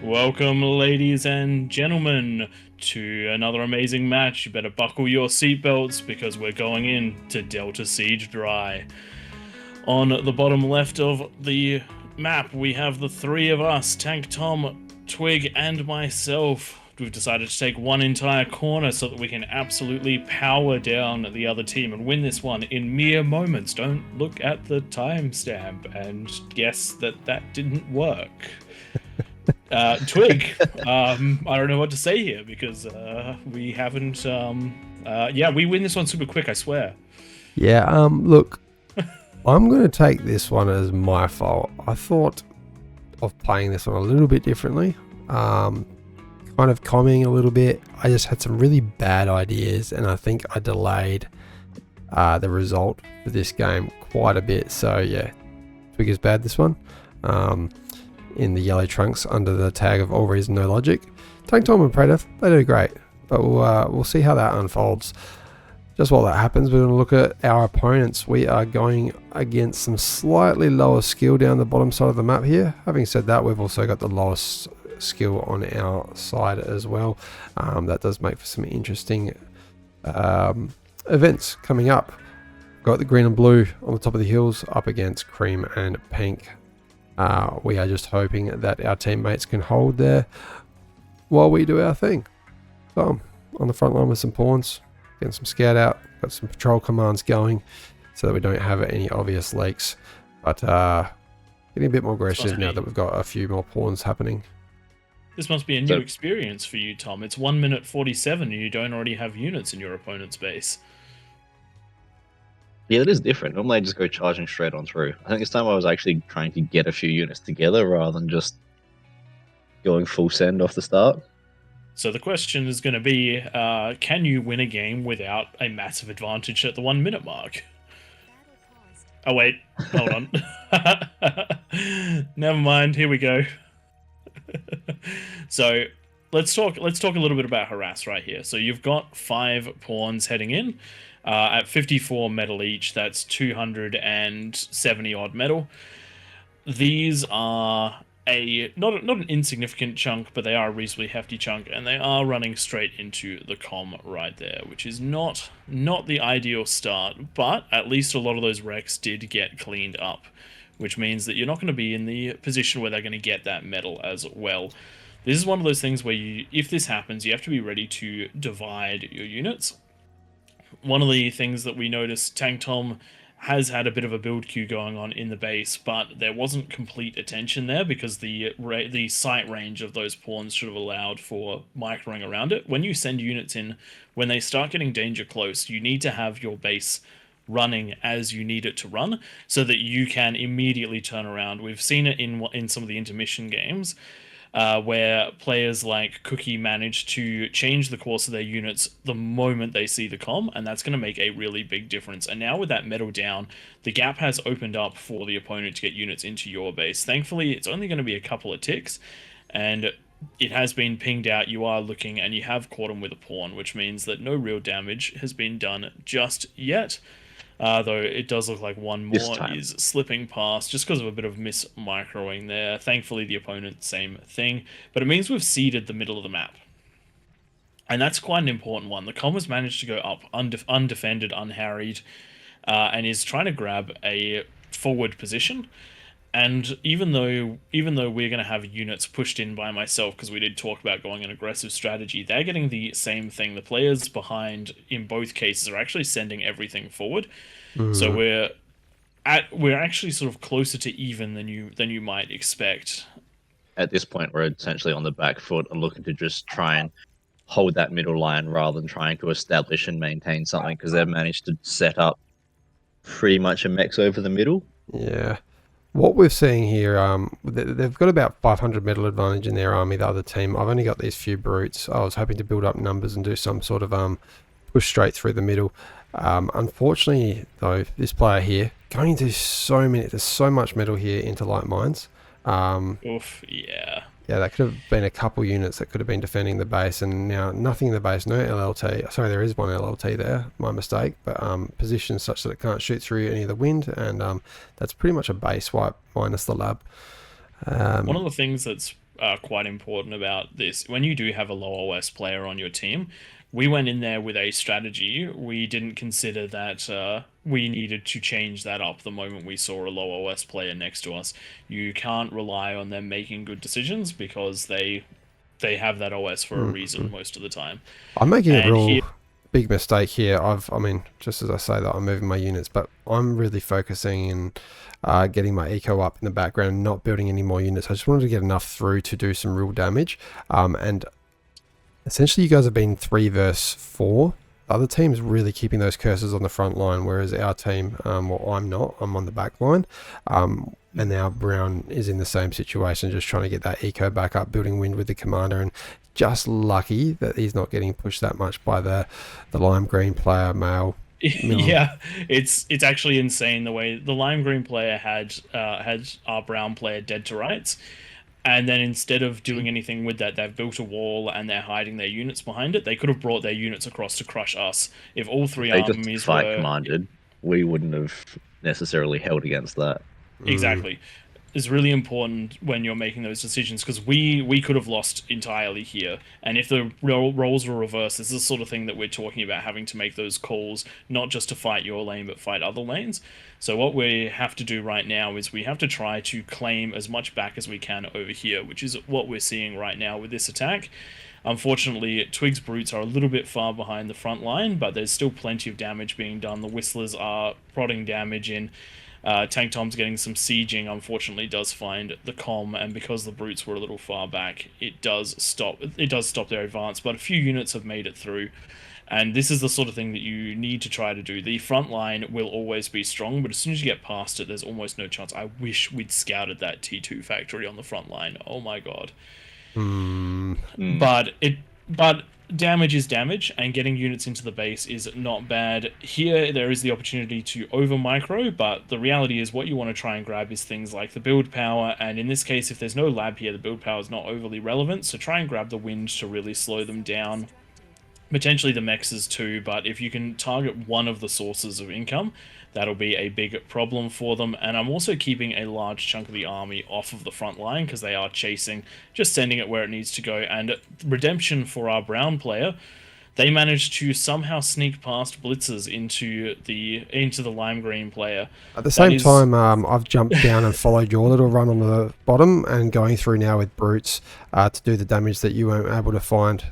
Welcome, ladies and gentlemen, to another amazing match. You better buckle your seatbelts because we're going in to Delta Siege Dry. On the bottom left of the map, we have the three of us, Tank Tom, Twig, and myself. We've decided to take one entire corner so that we can absolutely power down the other team and win this one in mere moments. Don't look at the timestamp and guess that that didn't work. Twig, I don't know what to say here because we haven't. Yeah, we win this one super quick, I swear. Yeah, look, I'm going to take this one as my fault. I thought of playing this one a little bit differently, kind of comming a little bit. I just had some really bad ideas, and I think I delayed the result for this game quite a bit. So yeah, Twig is bad this one. In the yellow trunks under the tag of AllReasonNoLogic. Tank Tom and Predator, they do great, but we'll see how that unfolds. Just while that happens, we're going to look at our opponents. We are going against some slightly lower skill down the bottom side of the map here. Having said that, we've also got the lowest skill on our side as well. That does make for some interesting events coming up. Got the green and blue on the top of the hills up against cream and pink. We are just hoping that our teammates can hold there while we do our thing. So, on the front line with some pawns, getting some scout out, got some patrol commands going so that we don't have any obvious leaks. But getting a bit more aggressive now that we've got a few more pawns happening. This must be a new experience for you, Tom. It's 1 minute 47 and you don't already have units in your opponent's base. Yeah, it is different. Normally I just go charging straight on through. I think this time I was actually trying to get a few units together rather than just going full send off the start. So the question is going to be, can you win a game without a massive advantage at the 1 minute mark? Oh wait, hold on. Never mind, here we go. So let's talk a little bit about harass right here. So you've got 5 pawns heading in. At 54 metal each, that's 270 odd metal. These are not an insignificant chunk, but they are a reasonably hefty chunk, and they are running straight into the comm right there, which is not the ideal start, but at least a lot of those wrecks did get cleaned up, which means that you're not going to be in the position where they're going to get that metal as well. This is one of those things where if this happens, you have to be ready to divide your units. One of the things that we noticed, Tank Tom has had a bit of a build queue going on in the base, but there wasn't complete attention there because the sight range of those pawns should have allowed for microing around it. When you send units in, when they start getting danger close, you need to have your base running as you need it to run so that you can immediately turn around. We've seen it in some of the intermission games, where players like Cookie manage to change the course of their units the moment they see the comm, and that's going to make a really big difference. And now with that metal down, the gap has opened up for the opponent to get units into your base. Thankfully, it's only going to be a couple of ticks, and it has been pinged out. You are looking, and you have caught him with a pawn, which means that no real damage has been done just yet. Though it does look like one more is slipping past just because of a bit of mis-microing there. Thankfully, the opponent, same thing. But it means we've seeded the middle of the map. And that's quite an important one. The comm has managed to go up undefended, unharried, and is trying to grab a forward position. And even though we're going to have units pushed in by myself, because we did talk about going an aggressive strategy, they're getting the same thing. The players behind, in both cases, are actually sending everything forward. So we're actually sort of closer to even than you might expect. At this point, we're essentially on the back foot and looking to just try and hold that middle line rather than trying to establish and maintain something, because they've managed to set up pretty much a mix over the middle. Yeah. What we're seeing here, they've got about 500 metal advantage in their army, the other team. I've only got these few brutes. I was hoping to build up numbers and do some sort of push straight through the middle. Unfortunately, though, this player here, going into there's so much metal here into light mines. Oof, yeah. Yeah, that could have been a couple units that could have been defending the base, and now nothing in the base, no LLT. Sorry, there is one LLT there, my mistake, but positioned such that it can't shoot through any of the wind, and that's pretty much a base wipe minus the lab. One of the things that's quite important about this. When you do have a low OS player on your team, we went in there with a strategy. We didn't consider that we needed to change that up the moment we saw a low OS player next to us. You can't rely on them making good decisions because they have that OS for a reason most of the time. I'm making a And real here, big mistake here. I mean, just as I say that, I'm moving my units, but I'm really focusing and getting my eco up in the background, not building any more units. I just wanted to get enough through to do some real damage. And essentially, you guys have been 3 versus 4. The other team's really keeping those curses on the front line, whereas our team, well, I'm not. I'm on the back line. And now Brown is in the same situation, just trying to get that eco back up, building wind with the commander, and just lucky that he's not getting pushed that much by the lime green player, Male. yeah, it's actually insane the way the lime green player had our brown player dead to rights. And then instead of doing anything with that, they've built a wall and they're hiding their units behind it. They could have brought their units across to crush us. If all 3 They armies just fight were... commanded. We wouldn't have necessarily held against that. Exactly. Is really important when you're making those decisions, because we could have lost entirely here. And if the roles were reversed, this is the sort of thing that we're talking about, having to make those calls, not just to fight your lane, but fight other lanes. So what we have to do right now is we have to try to claim as much back as we can over here, which is what we're seeing right now with this attack. Unfortunately, Twig's Brutes are a little bit far behind the front line, but there's still plenty of damage being done. The Whistlers are prodding damage in. Tank Tom's getting some sieging, unfortunately does find the comm, and because the Brutes were a little far back, it does stop their advance, but a few units have made it through. And this is the sort of thing that you need to try to do. The front line will always be strong, but as soon as you get past it, there's almost no chance. I wish we'd scouted that T2 factory on the front line. Oh my god. But damage is damage, and getting units into the base is not bad. Here, there is the opportunity to over-micro, but the reality is what you want to try and grab is things like the build power, and in this case, if there's no lab here, the build power is not overly relevant, so try and grab the wind to really slow them down. Potentially the mexes too, but if you can target one of the sources of income, that'll be a big problem for them. And I'm also keeping a large chunk of the army off of the front line because they are chasing, just sending it where it needs to go. And redemption for our brown player, they managed to somehow sneak past blitzers into the lime green player. At the same time, I've jumped down and followed your little run on the bottom and going through now with Brutes to do the damage that you weren't able to find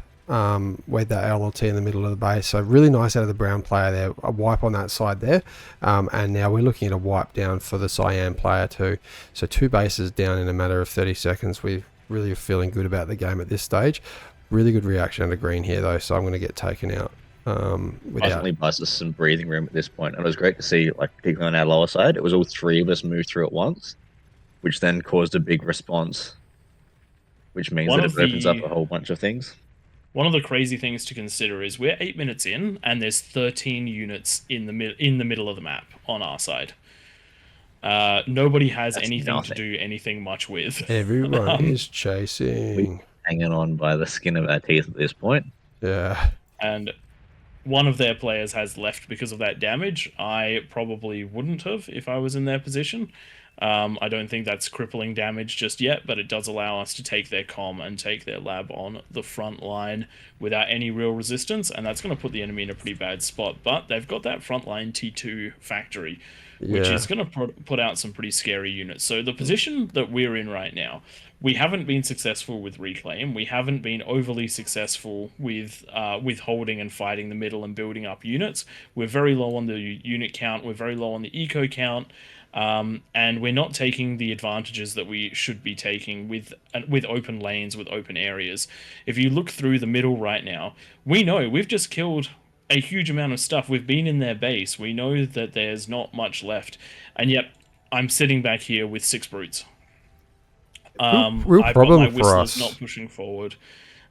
with that LLT in the middle of the base. So really nice out of the brown player there, a wipe on that side there, and now we're looking at a wipe down for the cyan player too. So 2 bases down in a matter of 30 seconds. We really are feeling good about the game at this stage. Really good reaction under green here though, so I'm going to get taken out Definitely buys us some breathing room at this point, and it was great to see, like, particularly on our lower side, it was all 3 of us move through at once, which then caused a big response, which means that it opens up a whole bunch of things. One of the crazy things to consider is we're 8 minutes in, and there's 13 units in the middle of the map on our side. Nobody has anything to do anything much with. Everyone is chasing. We're hanging on by the skin of our teeth at this point. Yeah. And one of their players has left because of that damage. I probably wouldn't have if I was in their position. I don't think that's crippling damage just yet, but it does allow us to take their comm and take their lab on the front line without any real resistance, and that's going to put the enemy in a pretty bad spot. But they've got that frontline T2 factory, which is going to put out some pretty scary units. So the position that we're in right now, we haven't been successful with reclaim. We haven't been overly successful with holding and fighting the middle and building up units. We're very low on the unit count. We're very low on the eco count. And we're not taking the advantages that we should be taking with open lanes, with open areas. If you look through the middle right now, we know we've just killed a huge amount of stuff. We've been in their base. We know that there's not much left. And yet, I'm sitting back here with 6 Brutes. Real I've problem got my for Whistlers us. not pushing forward.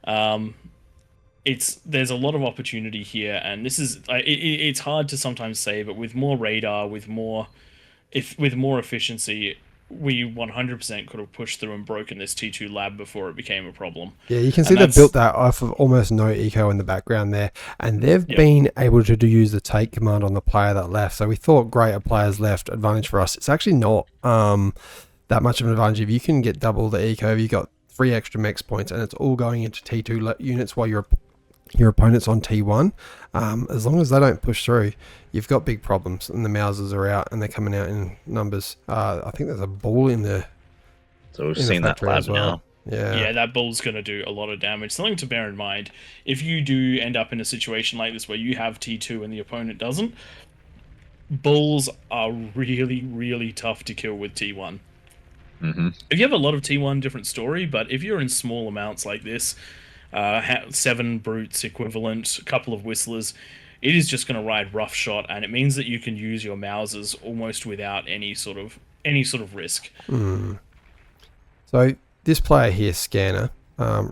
There's a lot of opportunity here, and this is it's hard to sometimes say, but with more radar, with more efficiency, we 100% could have pushed through and broken this T2 lab before it became a problem. Yeah, you can see they've built that off of almost no eco in the background there, and they've been able to use the take command on the player that left. So we thought, great, a player's left, advantage for us. It's actually not that much of an advantage. If you can get double the eco, if you've got 3 extra mex points, and it's all going into T2 units while your opponent's on T1. As long as they don't push through, you've got big problems, and the Mausers are out, and they're coming out in numbers. I think there's a bull in the So we've seen that lab now. Yeah, that bull's going to do a lot of damage. Something to bear in mind, if you do end up in a situation like this where you have T2 and the opponent doesn't, bulls are really, really tough to kill with T1. If you have a lot of T1, different story, but if you're in small amounts like this, 7 brutes equivalent, a couple of whistlers, it is just going to ride roughshod, and it means that you can use your Mausers almost without any sort of risk. So this player here, Scanner,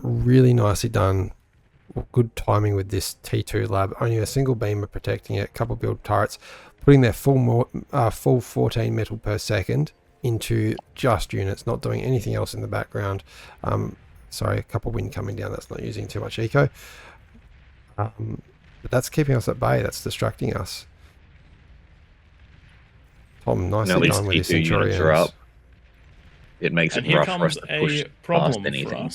really nicely done. Good timing with this T2 lab. Only a single beamer protecting it, a couple build turrets, putting their full 14 metal per second into just units, not doing anything else in the background. Sorry, a couple wind coming down. That's not using too much eco. But that's keeping us at bay. That's distracting us. Tom, nicely done with his Centurions. It makes it rough for us to push past anything.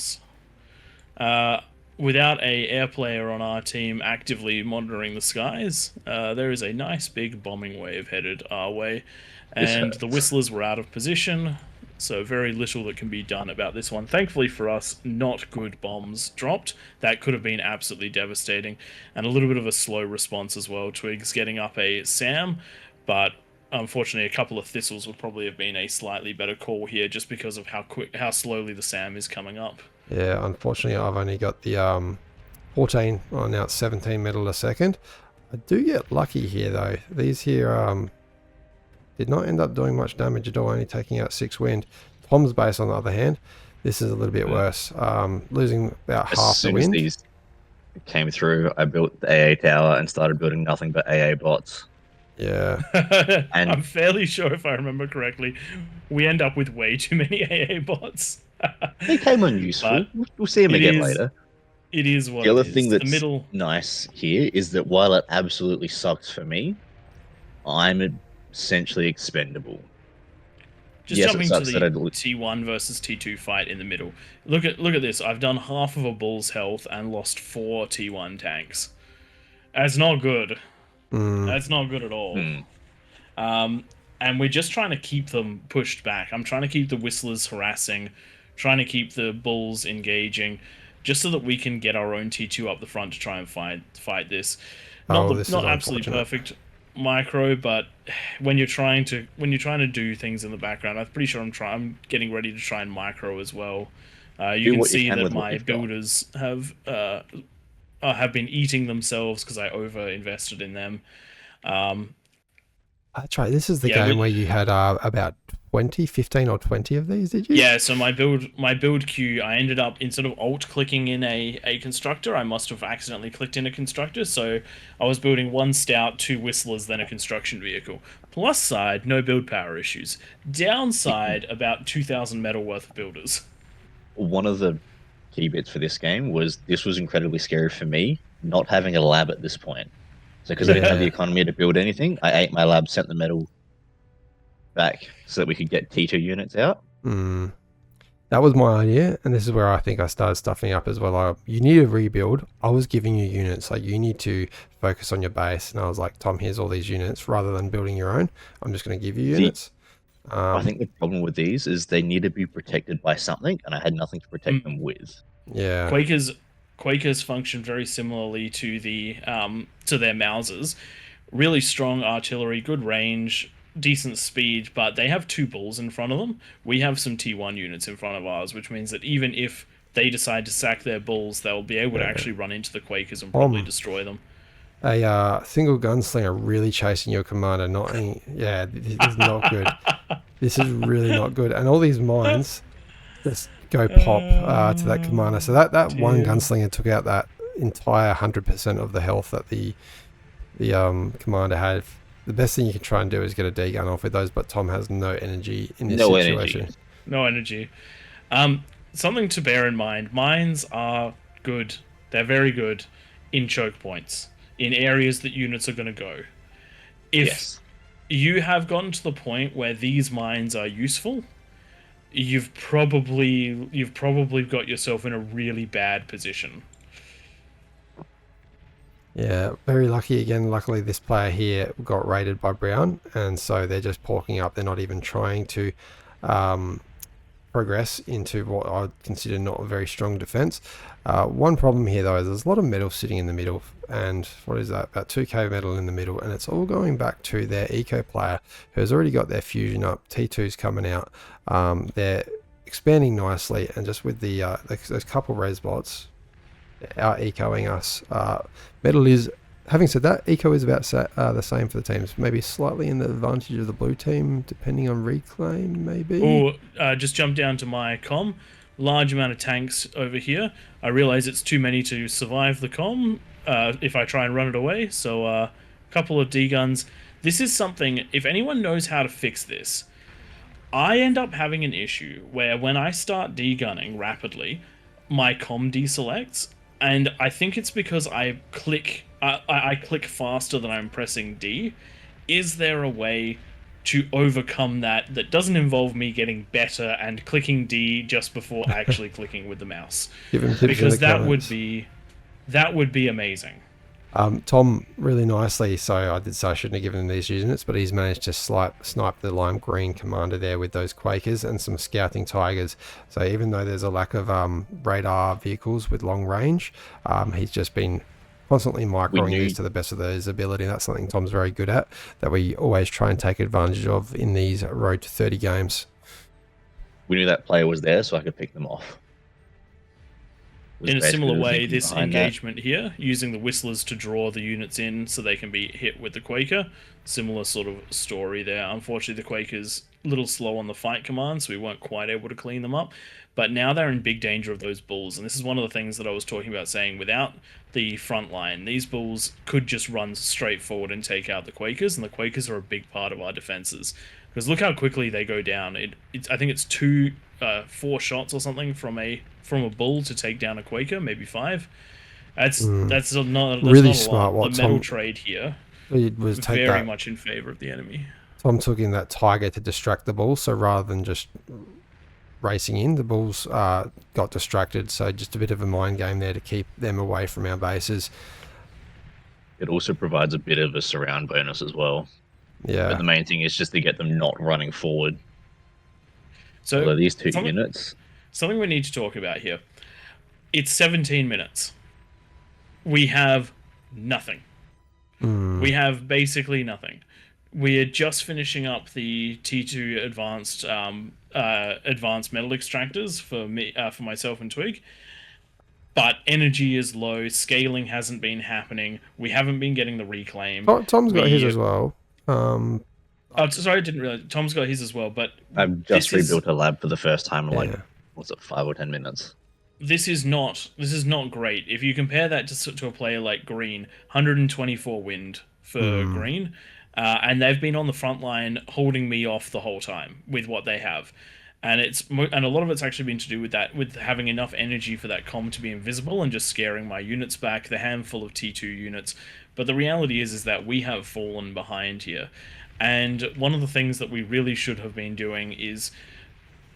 Without a air player on our team actively monitoring the skies, there is a nice big bombing wave headed our way, and the whistlers were out of position, so very little that can be done about this one. Thankfully for us, not good bombs dropped. That could have been absolutely devastating, and a little bit of a slow response as well. Twigs getting up a SAM, but unfortunately, a couple of thistles would probably have been a slightly better call here, just because of how slowly the SAM is coming up. Yeah, unfortunately, I've only got the 14. Well, now it's 17 metal a second. I do get lucky here though. These here did not end up doing much damage at all, only taking out 6 wind. Tom's base, on the other hand, this is a little bit worse. Losing about half the wind. As soon as these came through, I built the AA tower and started building nothing but AA bots. Yeah. And I'm fairly sure, if I remember correctly, we end up with way too many AA bots. they came unuseful. We'll see them again later. It is what the other it is. thing that's nice here is that while it absolutely sucks for me, I'm essentially expendable. Just jumping to the T1 versus T2 fight in the middle. Look at this. I've done half of a bull's health and lost 4 T1 tanks. That's not good. That's not good at all. And we're just trying to keep them pushed back. I'm trying to keep the whistlers harassing, trying to keep the bulls engaging, just so that we can get our own T2 up the front to try and fight this. Not absolutely perfect micro, but when you're trying to do things in the background, I'm pretty sure I'm getting ready to try and micro as well. You can see that my builders have been eating themselves because I over invested in them. That's right. This is the game where you had about 15 or 20 of these, did you? Yeah, so my build queue, I ended up, instead of alt-clicking in a constructor, I must have accidentally clicked in a constructor, so I was building 1 stout, 2 whistlers, then a construction vehicle. Plus side, no build power issues. Downside, about 2,000 metal worth of builders. One of the key bits for this game was this was incredibly scary for me, not having a lab at this point. So because I didn't have the economy to build anything, I ate my lab, sent the metal back so that we could get T2 units out. That was my idea, and this is where I think I started stuffing up as well. You need to rebuild. I was giving you units, like you need to focus on your base, and I was like, Tom, here's all these units. Rather than building your own, I'm just going to give you units. I think the problem with these is they need to be protected by something, and I had nothing to protect them with. Yeah. Quakers function very similarly to the to their Mausers. Really strong artillery, good range, decent speed, but they have 2 bulls in front of them. We have some T1 units in front of ours, which means that even if they decide to sack their bulls, they'll be able to actually run into the Quakers and probably destroy them. A single gunslinger really chasing your commander, this is not good. This is really not good. And all these mines just go pop to that commander. So that one gunslinger took out that entire 100% of the health that the commander had. The best thing you can try and do is get a D-gun off with those, but Tom has no energy in this situation. No energy. Something to bear in mind, mines are good. They're very good in choke points, in areas that units are going to go. If you have gotten to the point where these mines are useful, you've probably got yourself in a really bad position. Yeah, very lucky again. Luckily, this player here got raided by Brown, and so they're just porking up. They're not even trying to progress into what I'd consider not a very strong defense. One problem here, though, is there's a lot of metal sitting in the middle, and what is that? About 2k metal in the middle, and it's all going back to their eco player who has already got their fusion up. T2's coming out. They're expanding nicely, and just with the those couple res bots out ecoing us. Metal is, having said that, eco is about the same for the teams. Maybe slightly in the advantage of the blue team, depending on reclaim, maybe. Or just jump down to my comm. Large amount of tanks over here. I realize it's too many to survive the comm if I try and run it away. So a couple of D guns. This is something, if anyone knows how to fix this, I end up having an issue where when I start D-gunning rapidly, my comm deselects, and I think it's because I click faster than I'm pressing D. Is there a way to overcome that doesn't involve me getting better and clicking D just before actually clicking with the mouse? Because that would be amazing. Tom, really nicely, so I did say I shouldn't have given him these units, but he's managed to snipe the lime green commander there with those Quakers and some scouting tigers. So even though there's a lack of radar vehicles with long range, he's just been constantly microing these to the best of his ability. That's something Tom's very good at, that we always try and take advantage of in these road to 30 games. We knew that player was there, so I could pick them off. In a similar way, this engagement here, using the whistlers to draw the units in so they can be hit with the Quaker, similar sort of story there. Unfortunately, the Quaker's a little slow on the fight command, so we weren't quite able to clean them up. But now they're in big danger of those bulls, and this is one of the things that I was talking about, saying without the front line, these bulls could just run straight forward and take out the Quakers, and the Quakers are a big part of our defenses. Because look how quickly they go down. I think it's 4 shots or something from a bull to take down a Quaker, maybe 5. That's not really not smart. The metal trade here was very much in favor of the enemy. Tom took in that tiger to distract the bulls, so rather than just racing in, the bulls got distracted. So just a bit of a mind game there to keep them away from our bases. It also provides a bit of a surround bonus as well. Yeah. But the main thing is just to get them not running forward. So these 2 units. Something we need to talk about here. It's 17 minutes. We have nothing. We have basically nothing. We are just finishing up the T2 advanced metal extractors for myself and Twig. But energy is low. Scaling hasn't been happening. We haven't been getting the reclaim. Tom's got his as well. Oh, sorry, I didn't realize. Tom's got his as well, but I've just rebuilt a lab for the first time in what's it, 5 or 10 minutes. This is not great. If you compare that to a player like Green, 124 wind for Green, and they've been on the front line holding me off the whole time with what they have. And a lot of it's actually been to do with that, with having enough energy for that comm to be invisible and just scaring my units back, the handful of T2 units. But the reality is that we have fallen behind here. And one of the things that we really should have been doing is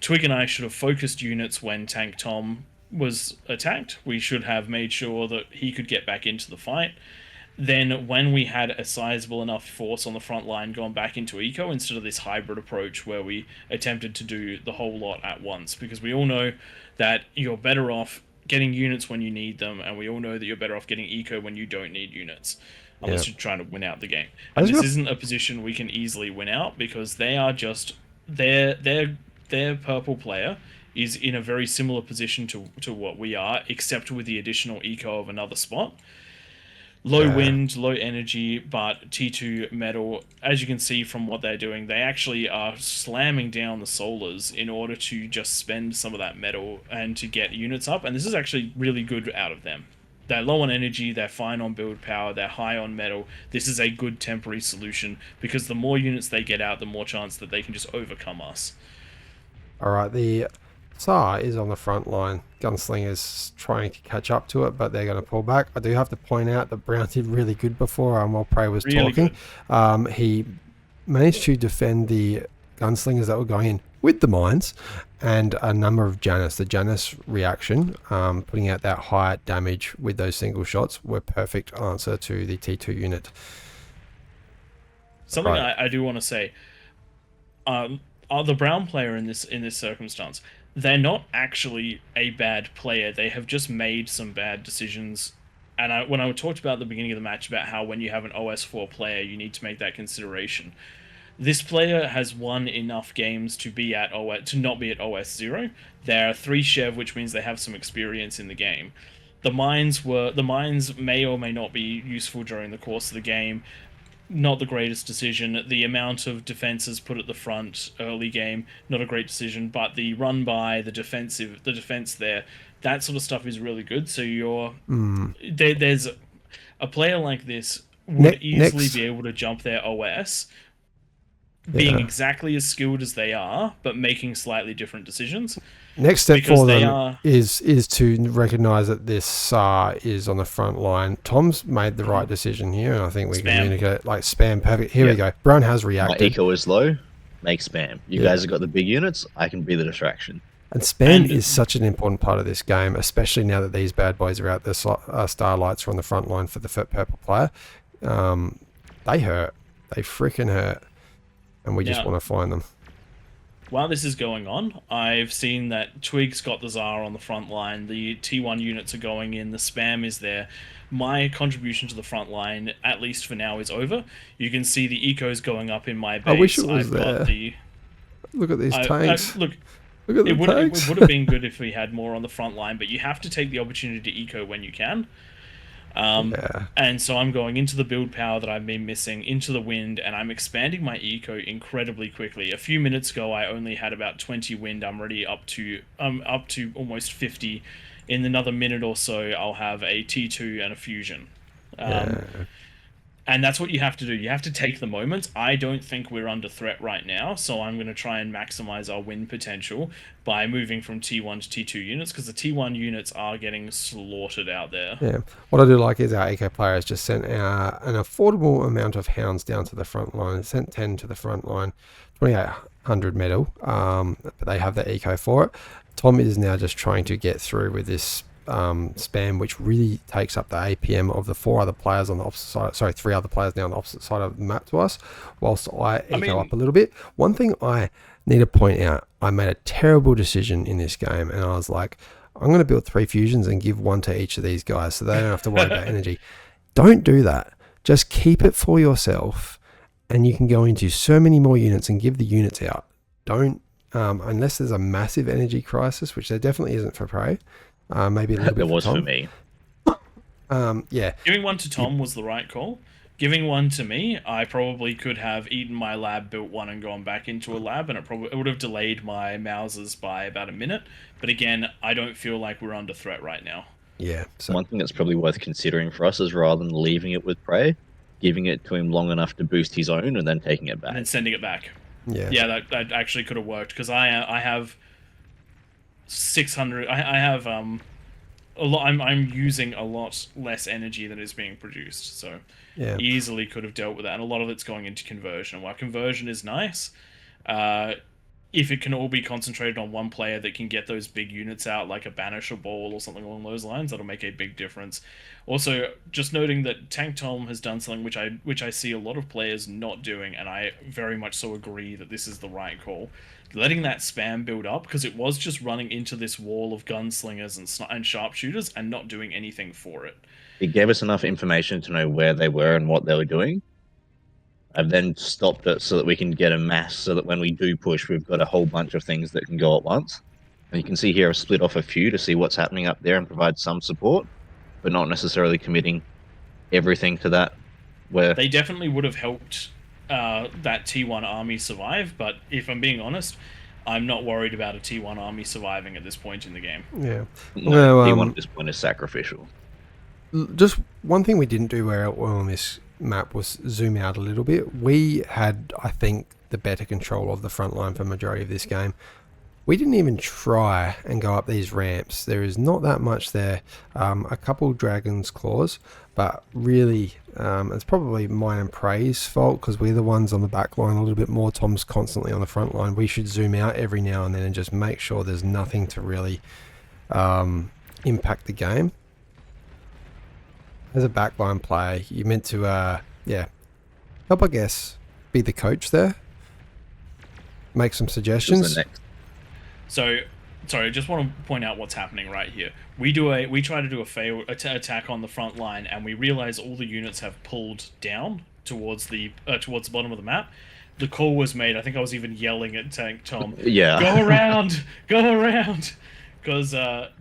Twig and I should have focused units when Tank Tom was attacked. We should have made sure that he could get back into the fight. Then when we had a sizable enough force on the front line, gone back into eco instead of this hybrid approach where we attempted to do the whole lot at once. Because we all know that you're better off getting units when you need them, and we all know that you're better off getting eco when you don't need units. Unless you're trying to win out the game. And this isn't a position we can easily win out, because they are just... Their purple player is in a very similar position to what we are, except with the additional eco of another spot. Low wind, low energy, but T2 metal, as you can see from what they're doing, they actually are slamming down the solars in order to just spend some of that metal and to get units up, and this is actually really good out of them. They're low on energy, they're fine on build power, they're high on metal. This is a good temporary solution, because the more units they get out, the more chance that they can just overcome us. Alright, the Tsar is on the front line. Gunslinger's trying to catch up to it, but they're going to pull back. I do have to point out that Brown did really good before while Prey was talking. He managed to defend the gunslingers that were going in with the mines, and a number of Janus. The Janus reaction, putting out that high damage with those single shots, were perfect answer to the T2 unit. Something Right. I do want to say, the brown player in this circumstance, they're not actually a bad player. They have just made some bad decisions. And when I talked about at the beginning of the match about how when you have an OS4 player, you need to make that consideration. This player has won enough games to be at to not be at OS0. They're 3 Chev, which means they have some experience in the game. The mines may or may not be useful during the course of the game. Not the greatest decision. The amount of defenses put at the front early game, not a great decision. But the run by, the defense there, that sort of stuff is really good. So there's a player like this would easily be able to jump their OS, being exactly as skilled as they are, but making slightly different decisions. Next step for them is to recognise that this is on the front line. Tom's made the right decision here, and I think we communicate like spam perfect. Here we go. Brown has reacted. My eco is low. Make spam. You guys have got the big units. I can be the distraction. And spam is such an important part of this game, especially now that these bad boys are out. The starlights are on the front line for the purple player. They hurt. They freaking hurt. And we just want to find them. While this is going on, I've seen that Twig's got the Tsar on the front line, the T1 units are going in, the spam is there. My contribution to the front line, at least for now, is over. You can see the ecos going up in my base. I wish it was there. Look at these tanks. Look at the tanks. It would have been good if we had more on the front line, but you have to take the opportunity to eco when you can. And so I'm going into the build power that I've been missing, into the wind, and I'm expanding my eco incredibly quickly. A few minutes ago, I only had about 20 wind. I'm already up to almost 50. In another minute or so, I'll have a T2 and a fusion. And that's what you have to do. You have to take the moments. I don't think we're under threat right now, so I'm going to try and maximize our win potential by moving from T1 to T2 units, because the T1 units are getting slaughtered out there. Yeah. What I do like is our eco player has just sent an affordable amount of hounds down to the front line. Sent 10 to the front line, 2,800 metal, but they have the eco for it. Tom is now just trying to get through with this spam, which really takes up the APM of the 4 other players on the opposite side. Sorry, 3 other players now on the opposite side of the map to us, whilst I eco up a little bit. One thing I need to point out, I made a terrible decision in this game, and I was like, I'm going to build 3 fusions and give 1 to each of these guys so they don't have to worry about energy. Don't do that. Just keep it for yourself, and you can go into so many more units and give the units out. Don't, unless there's a massive energy crisis, which there definitely isn't for Prey. Maybe a little bit. There was for me. Yeah. Giving 1 to Tom was the right call. Giving 1 to me, I probably could have eaten my lab, built 1, and gone back into a lab, and it would have delayed my Mausers by about a minute. But again, I don't feel like we're under threat right now. Yeah. So one thing that's probably worth considering for us is, rather than leaving it with Prey, giving it to him long enough to boost his own and then taking it back. And then sending it back. Yeah. Yeah, that actually could have worked, because I have 600. I have a lot. I'm using a lot less energy than is being produced, so easily could have dealt with that. And a lot of it's going into conversion. And while conversion is nice, if it can all be concentrated on one player that can get those big units out, like a banish or ball or something along those lines, that'll make a big difference. Also, just noting that Tank Tom has done something which I see a lot of players not doing, and I very much so agree that this is the right call. Letting that spam build up, because it was just running into this wall of gunslingers and sharpshooters and not doing anything for it. It gave us enough information to know where they were and what they were doing. I've then stopped it so that we can get a mass, so that when we do push, we've got a whole bunch of things that can go at once. And you can see here I've split off a few to see what's happening up there and provide some support, but not necessarily committing everything to that. Where they definitely would have helped that T1 army survive, but if I'm being honest, I'm not worried about a T1 army surviving at this point in the game. Yeah. No, T1 at this point is sacrificial. Just one thing we didn't do well on this map was zoom out a little bit. We had, I think, the better control of the front line for the majority of this game. We didn't even try and go up these ramps. There is not that much there. A couple dragon's claws, but really it's probably mine and Prey's fault because we're the ones on the back line a little bit more. Tom's constantly on the front line. We should zoom out every now and then and just make sure there's nothing to really impact the game. As a backline player, you're meant to help, I guess, be the coach there. Make some suggestions. So, sorry, I just want to point out what's happening right here. We try to do a fail attack on the front line, and we realize all the units have pulled down towards the bottom of the map. The call was made. I think I was even yelling at Tank Tom. Yeah. Go around, because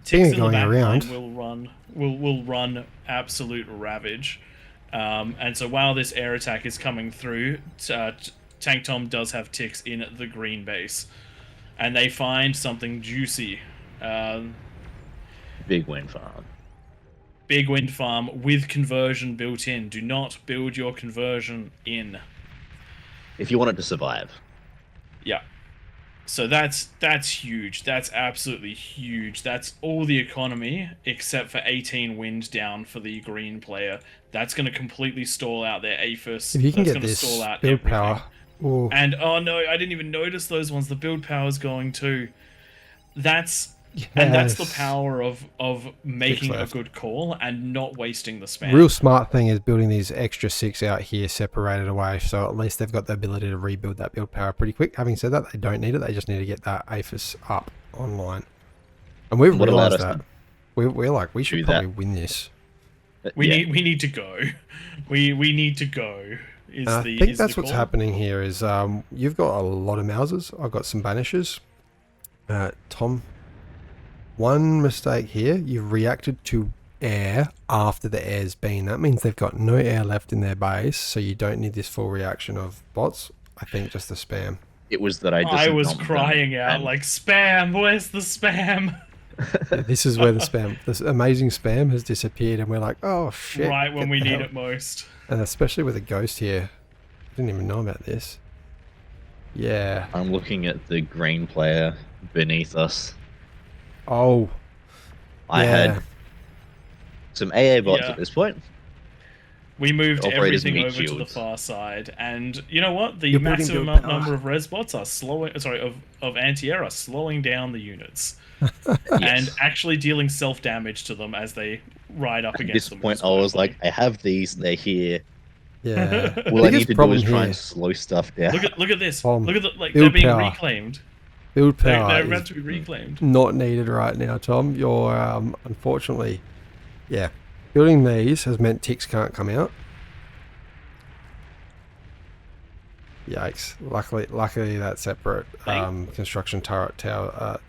ticks in the back line will run absolute ravage. And so while this air attack is coming through, Tank Tom does have ticks in the green base. And they find something juicy. Big wind farm. Big wind farm with conversion built in. Do not build your conversion in. If you want it to survive. Yeah. So that's huge. That's absolutely huge. That's all the economy except for 18 wind down for the green player. That's going to completely stall out their APHIS. If you can That's get gonna this stall out build everything. power. Ooh. And oh no, I didn't even notice those ones. The build power is going too. And that's the power of making a good call and not wasting the spam. Real smart thing is building these extra 6 out here separated away, so at least they've got the ability to rebuild that build power pretty quick. Having said that, they don't need it. They just need to get that APHIS up online. And we've realized that. We're like, we should probably win this. We need to go. We need to go. I think that's what's happening here is you've got a lot of Mausers. I've got some Banishers. Tom, one mistake here. You've reacted to air after the air's been. That means they've got no air left in their base, so you don't need this full reaction of bots. I think just the spam. It was that I was crying out like, spam, where's the spam? Yeah, this is where the spam, this amazing spam has disappeared, and we're like, oh shit. Right when we need it most. And especially with a ghost here. I didn't even know about this. Yeah. I'm looking at the green player beneath us. Oh. I had some AA bots at this point. We moved everything over to the far side, and you know what? The massive number of res bots are slowing. Sorry, of anti-air are slowing down the units, and actually dealing self damage to them as they ride up against them. At this point, I was like, I have these. They're here. Yeah. All I need to do is try and slow stuff down. Look at this. Look at the Build they're being power. reclaimed. Build power. They're about to be reclaimed. Not needed right now, Tom. You're unfortunately, building these has meant ticks can't come out. Yikes! Luckily that separate construction tower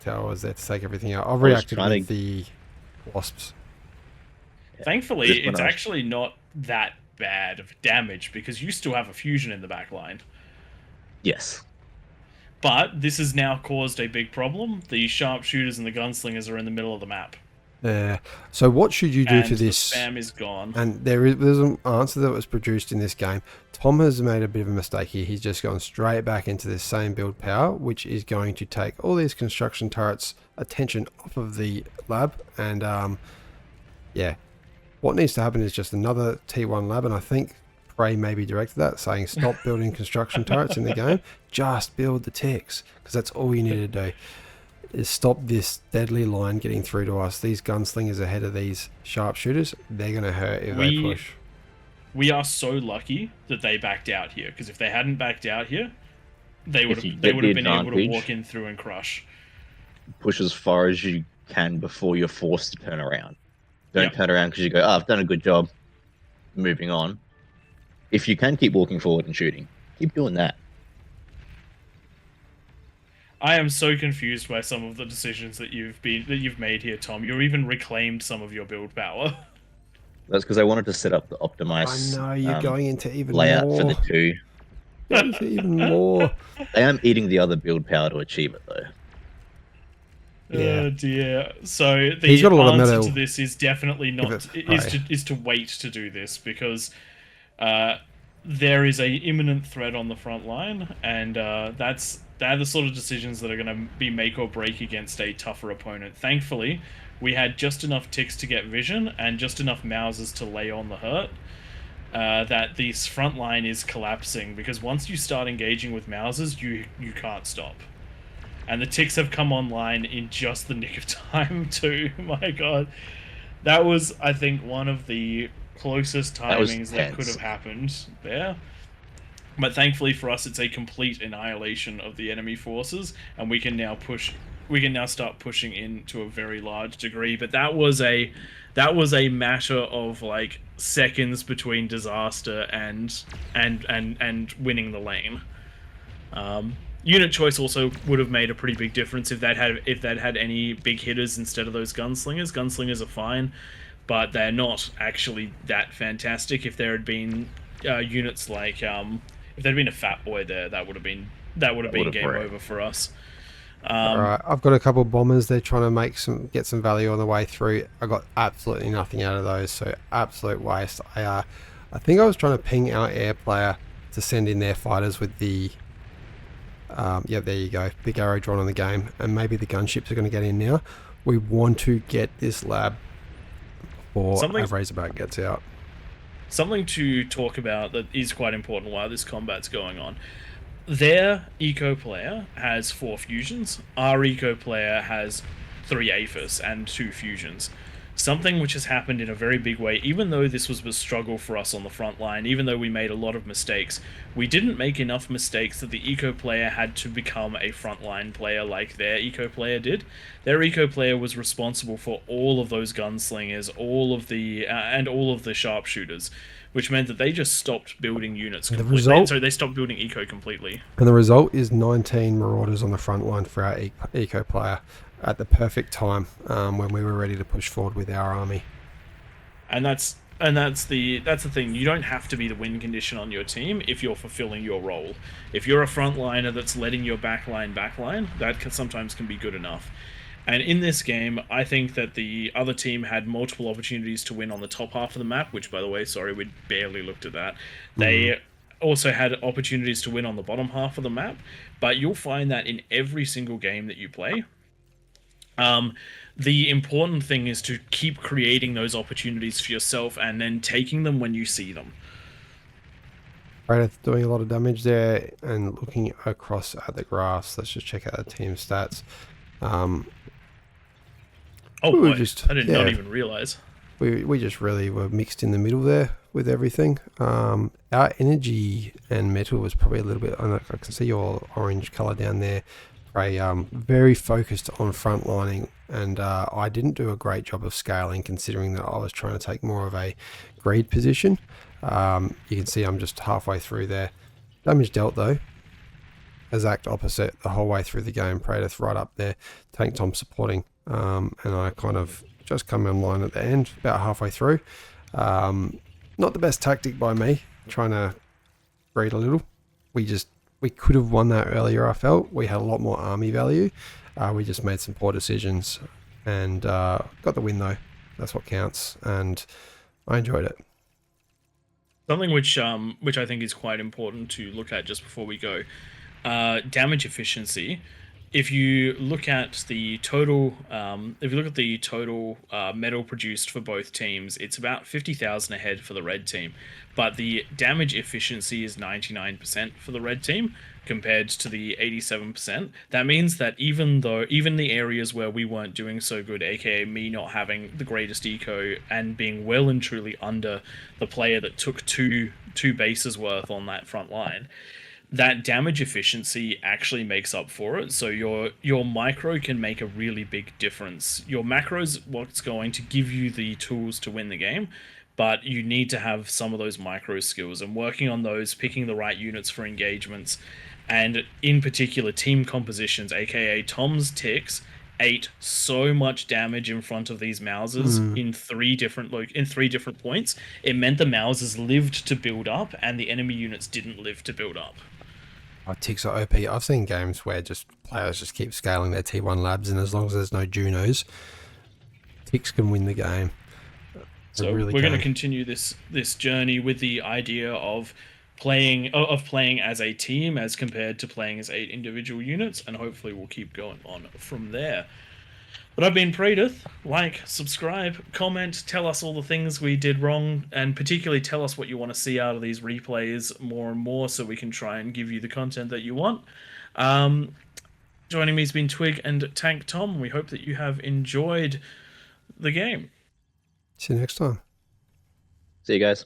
was there to take everything out. I've reacted with the wasps. Thankfully, it's actually not that bad of damage because you still have a fusion in the back line. Yes. But this has now caused a big problem. The sharpshooters and the gunslingers are in the middle of the map. Yeah. So what should you do to this? The spam is gone. And there's an answer that was produced in this game. Tom has made a bit of a mistake here. He's just gone straight back into this same build power, which is going to take all these construction turrets' attention off of the lab. And what needs to happen is just another T1 lab, and I think Prey maybe directed that, saying stop building construction turrets in the game, just build the ticks, because that's all you need to do, is stop this deadly line getting through to us. These gunslingers ahead of these sharpshooters, they're going to hurt if they push. We are so lucky that they backed out here, because if they hadn't backed out here, they would have been able to walk in through and crush. Push as far as you can before you're forced to turn around. Don't turn around because you go, I've done a good job. Moving on. If you can keep walking forward and shooting, keep doing that. I am so confused by some of the decisions that you've made here, Tom. You've even reclaimed some of your build power. That's because I wanted to set up the optimized I know, you're going into even layout more. for the two. Into even more. I am eating the other build power to achieve it, though. Yeah. Oh dear. So the He's got a lot of answer metal. to this is definitely not is to wait to do this, because there is a imminent threat on the front line, and that's They're the sort of decisions that are going to be make or break against a tougher opponent. Thankfully, we had just enough ticks to get vision and just enough Mausers to lay on the hurt. That this front line is collapsing, because once you start engaging with Mausers, you can't stop. And the ticks have come online in just the nick of time too. My god. That was, I think, one of the closest timings that could have happened there. But thankfully for us, it's a complete annihilation of the enemy forces, and we can now start pushing in to a very large degree. But that was a matter of like seconds between disaster and winning the lane. Unit choice also would have made a pretty big difference if they'd had any big hitters instead of those gunslingers. Gunslingers are fine, but they're not actually that fantastic. If there had been units like if there'd been a fat boy there, that would have been game over for us. All right, I've got a couple of bombers. They're trying to get some value on the way through. I got absolutely nothing out of those, so absolute waste. I think I was trying to ping our air player to send in their fighters with the yeah, there you go, big arrow drawn on the game, and maybe the gunships are going to get in now. We want to get this lab before our Razorback gets out. Something to talk about that is quite important while this combat's going on. Their eco player has 4 fusions. Our eco player has 3 aphis and 2 fusions. Something which has happened in a very big way, even though this was a struggle for us on the front line, even though we made a lot of mistakes, we didn't make enough mistakes that the eco player had to become a frontline player like their eco player did. Their eco player was responsible for all of those gunslingers, all of the sharpshooters, which meant that they just stopped building units completely. So they stopped building eco completely. And the result is 19 Marauders on the front line for our eco player at the perfect time, when we were ready to push forward with our army. And that's the thing. You don't have to be the win condition on your team if you're fulfilling your role. If you're a frontliner that's letting your backline, that sometimes can be good enough. And in this game, I think that the other team had multiple opportunities to win on the top half of the map, which, by the way, sorry, we barely looked at that. They also had opportunities to win on the bottom half of the map, but you'll find that in every single game that you play, the important thing is to keep creating those opportunities for yourself and then taking them when you see them. Right, doing a lot of damage there, and looking across at the graphs, let's just check out the team stats. Oh boy, I did not even realize. We just really were mixed in the middle there with everything. Our energy and metal was probably a little bit, I can see your orange color down there. Very focused on frontlining, and I didn't do a great job of scaling, considering that I was trying to take more of a greed position. You can see I'm just halfway through there. Damage dealt though, exact opposite the whole way through the game. Praedyth right up there, Tank Tom supporting, and I kind of just come online at the end, about halfway through. Not the best tactic by me, trying to greed a little. We could have won that earlier, I felt. We had a lot more army value. We just made some poor decisions and got the win, though. That's what counts, and I enjoyed it. Something which I think is quite important to look at just before we go. Damage efficiency. If you look at the total, metal produced for both teams, it's about 50,000 ahead for the red team, but the damage efficiency is 99% for the red team compared to the 87%. That means that even the areas where we weren't doing so good, aka me not having the greatest eco and being well and truly under the player that took two bases worth on that front line, that damage efficiency actually makes up for it. So your micro can make a really big difference. Your macro is what's going to give you the tools to win the game, but you need to have some of those micro skills, and working on those, picking the right units for engagements, and in particular team compositions, aka Tom's ticks ate so much damage in front of these Mausers in three different points. It meant the Mausers lived to build up and the enemy units didn't live to build up. Ticks are OP. I've seen games where players just keep scaling their T1 labs, and as long as there's no Junos, ticks can win the game. So we're going to continue this journey with the idea of playing as a team as compared to playing as 8 individual units, and hopefully we'll keep going on from there. But I've been Predith. Like, subscribe, comment, tell us all the things we did wrong, and particularly tell us what you want to see out of these replays more and more so we can try and give you the content that you want. Joining me has been Twig and Tank Tom. We hope that you have enjoyed the game. See you next time. See you guys.